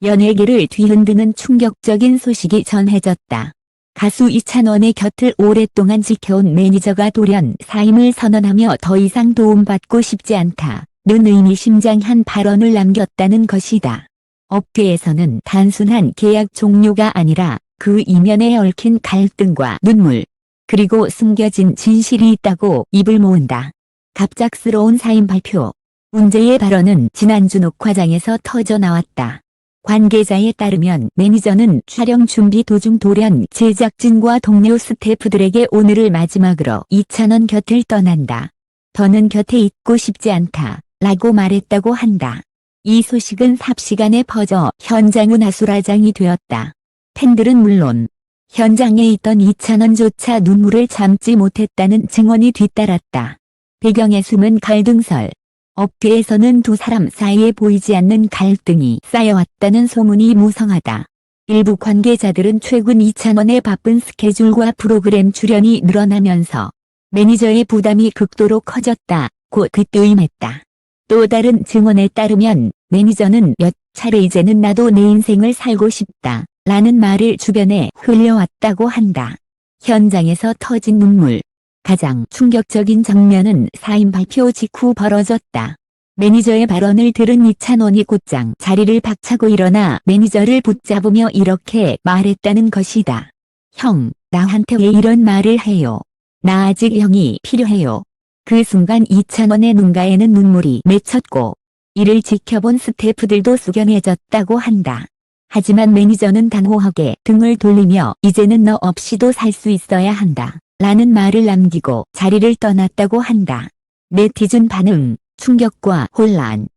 연예계를 뒤흔드는 충격적인 소식이 전해졌다. 가수 이찬원의 곁을 오랫동안 지켜온 매니저가 돌연 사임을 선언하며 더 이상 도움받고 싶지 않다는 의미심장한 발언을 남겼다는 것이다. 업계에서는 단순한 계약 종료가 아니라 그 이면에 얽힌 갈등과 눈물, 그리고 숨겨진 진실이 있다고 입을 모은다. 갑작스러운 사임 발표. 문제의 발언은 지난주 녹화장에서 터져 나왔다. 관계자에 따르면 매니저는 촬영 준비 도중 돌연 제작진과 동료 스태프들에게 오늘을 마지막으로 이찬원 곁을 떠난다. 더는 곁에 있고 싶지 않다 라고 말했다고 한다. 이 소식은 삽시간에 퍼져 현장은 아수라장이 되었다. 팬들은 물론 현장에 있던 이찬원조차 눈물을 참지 못했다는 증언이 뒤따랐다. 배경에 숨은 갈등설. 업계에서는 두 사람 사이에 보이지 않는 갈등이 쌓여왔다는 소문이 무성하다. 일부 관계자들은 최근 이찬원의 바쁜 스케줄과 프로그램 출연이 늘어나면서 매니저의 부담이 극도로 커졌다고 귀띔했다. 또 다른 증언에 따르면 매니저는 몇 차례 이제는 나도 내 인생을 살고 싶다 라는 말을 주변에 흘려왔다고 한다. 현장에서 터진 눈물. 가장 충격적인 장면은 사임 발표 직후 벌어졌다. 매니저의 발언을 들은 이찬원이 곧장 자리를 박차고 일어나 매니저를 붙잡으며 이렇게 말했다는 것이다. 형, 나한테 왜 이런 말을 해요? 나 아직 형이 필요해요. 그 순간 이찬원의 눈가에는 눈물이 맺혔고 이를 지켜본 스태프들도 숙연해졌다고 한다. 하지만 매니저는 단호하게 등을 돌리며 이제는 너 없이도 살 수 있어야 한다 라는 말을 남기고 자리를 떠났다고 한다. 네티즌 반응, 충격과 혼란.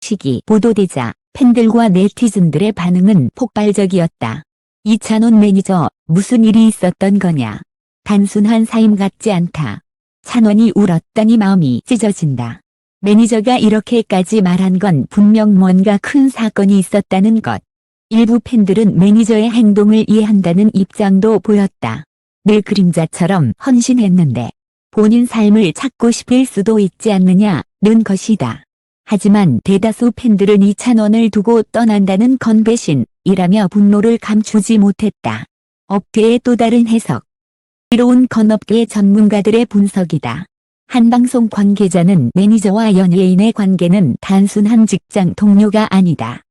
시기 보도되자 팬들과 네티즌들의 반응은 폭발적이었다. 이찬원 매니저, 무슨 일이 있었던 거냐? 단순한 사임 같지 않다. 찬원이 울었더니 마음이 찢어진다. 매니저가 이렇게까지 말한 건 분명 뭔가 큰 사건이 있었다는 것. 일부 팬들은 매니저의 행동을 이해한다는 입장도 보였다. 늘 그림자처럼 헌신했는데 본인 삶을 찾고 싶을 수도 있지 않느냐는 것이다. 하지만 대다수 팬들은 이찬원을 두고 떠난다는 건 배신이라며 분노를 감추지 못했다. 업계의 또 다른 해석. 이로운 건업계 전문가들의 분석이다. 한 방송 관계자는 매니저와 연예인의 관계는 단순한 직장 동료가 아니다.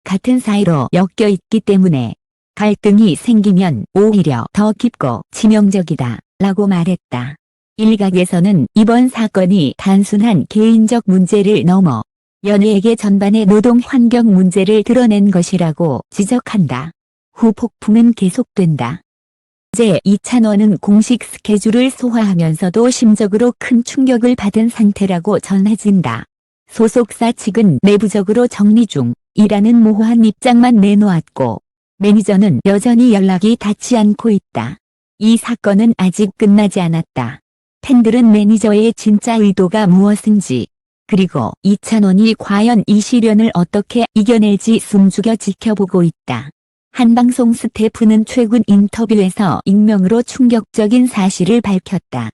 같은 사이로 엮여 있기 때문에 갈등이 생기면 오히려 더 깊고 치명적이다 라고 말했다. 일각에서는 이번 사건이 단순한 개인적 문제를 넘어 연예계 전반의 노동 환경 문제를 드러낸 것이라고 지적한다. 후폭풍은 계속된다. 현재 이찬원은 공식 스케줄을 소화하면서도 심적으로 큰 충격을 받은 상태라고 전해진다. 소속사 측은 내부적으로 정리 중이라는 모호한 입장만 내놓았고 매니저는 여전히 연락이 닿지 않고 있다. 이 사건은 아직 끝나지 않았다. 팬들은 매니저의 진짜 의도가 무엇인지, 그리고 이찬원이 과연 이 시련을 어떻게 이겨낼지 숨죽여 지켜보고 있다. 한 방송 스태프는 최근 인터뷰에서 익명으로 충격적인 사실을 밝혔다.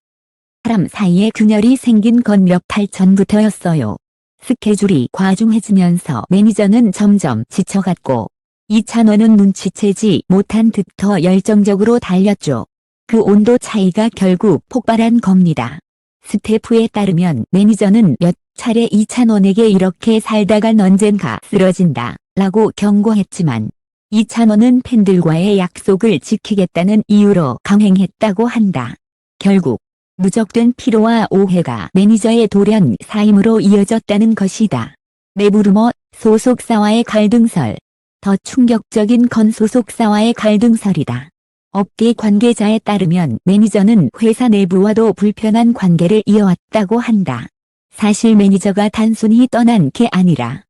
사람 사이에 균열이 생긴 건 몇 달 전부터였어요. 스케줄이 과중해지면서 매니저는 점점 지쳐갔고 이찬원은 눈치채지 못한 듯 더 열정적으로 달렸죠. 그 온도 차이가 결국 폭발한 겁니다. 스태프에 따르면 매니저는 몇 차례 이찬원에게 이렇게 살다간 언젠가 쓰러진다 라고 경고했지만 이찬원은 팬들과의 약속을 지키겠다는 이유로 강행했다고 한다. 결국 누적된 피로와 오해가 매니저의 돌연 사임으로 이어졌다는 것이다. 내부 루머, 소속사와의 갈등설. 더 충격적인 건 소속사와의 갈등설이다. 업계 관계자에 따르면 매니저는 회사 내부와도 불편한 관계를 이어왔다고 한다. 사실 매니저가 단순히 떠난 게 아니라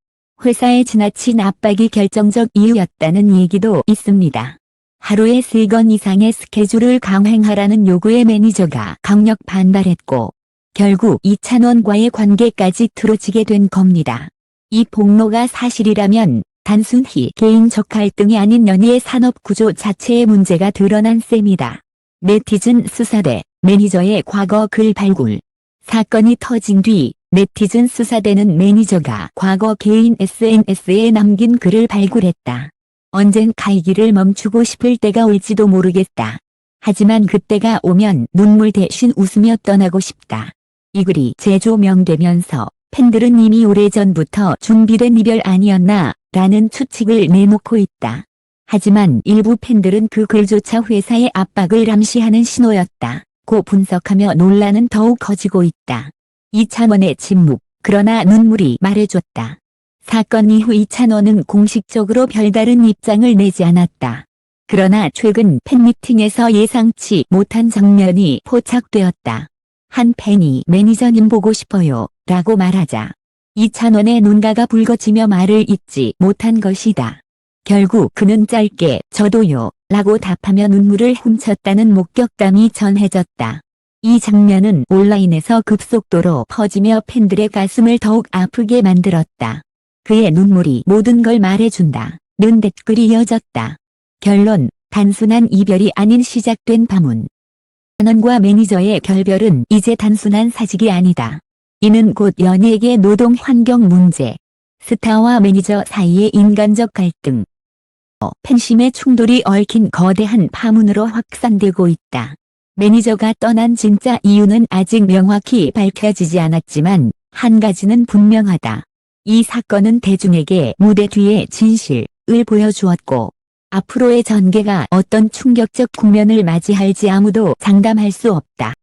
회사의 지나친 압박이 결정적 이유였다는 얘기도 있습니다. 하루에 3건 이상의 스케줄을 강행하라는 요구에 매니저가 강력 반발했고 결국 이찬원과의 관계까지 틀어지게 된 겁니다. 이 폭로가 사실이라면 단순히 개인적 갈등이 아닌 연예 산업 구조 자체의 문제가 드러난 셈이다. 네티즌 수사대 매니저의 과거 글 발굴. 사건이 터진 뒤 네티즌 수사대는 매니저가 과거 개인 SNS에 남긴 글을 발굴했다. 언젠가 이 길을 멈추고 싶을 때가 올지도 모르겠다. 하지만 그때가 오면 눈물 대신 웃으며 떠나고 싶다. 이 글이 재조명되면서 팬들은 이미 오래전부터 준비된 이별 아니었나 라는 추측을 내놓고 있다. 하지만 일부 팬들은 그 글조차 회사의 압박을 암시하는 신호였다고 분석하며 논란은 더욱 커지고 있다. 이찬원의 침묵, 그러나 눈물이 말해줬다. 사건 이후 이찬원은 공식적으로 별다른 입장을 내지 않았다. 그러나 최근 팬미팅에서 예상치 못한 장면이 포착되었다. 한 팬이 매니저님 보고 싶어요 라고 말하자 이찬원의 눈가가 붉어지며 말을 잇지 못한 것이다. 결국 그는 짧게 저도요 라고 답하며 눈물을 훔쳤다는 목격담이 전해졌다. 이 장면은 온라인에서 급속도로 퍼지며 팬들의 가슴을 더욱 아프게 만들었다. 그의 눈물이 모든 걸 말해준다. 는 댓글이 이어졌다. 결론, 단순한 이별이 아닌 시작된 파문. 이찬원과 매니저의 결별은 이제 단순한 사직이 아니다. 이는 곧 연예계 노동 환경 문제, 스타와 매니저 사이의 인간적 갈등, 팬심의 충돌이 얽힌 거대한 파문으로 확산되고 있다. 매니저가 떠난 진짜 이유는 아직 명확히 밝혀지지 않았지만 한 가지는 분명하다. 이 사건은 대중에게 무대 뒤의 진실을 보여주었고 앞으로의 전개가 어떤 충격적 국면을 맞이할지 아무도 장담할 수 없다.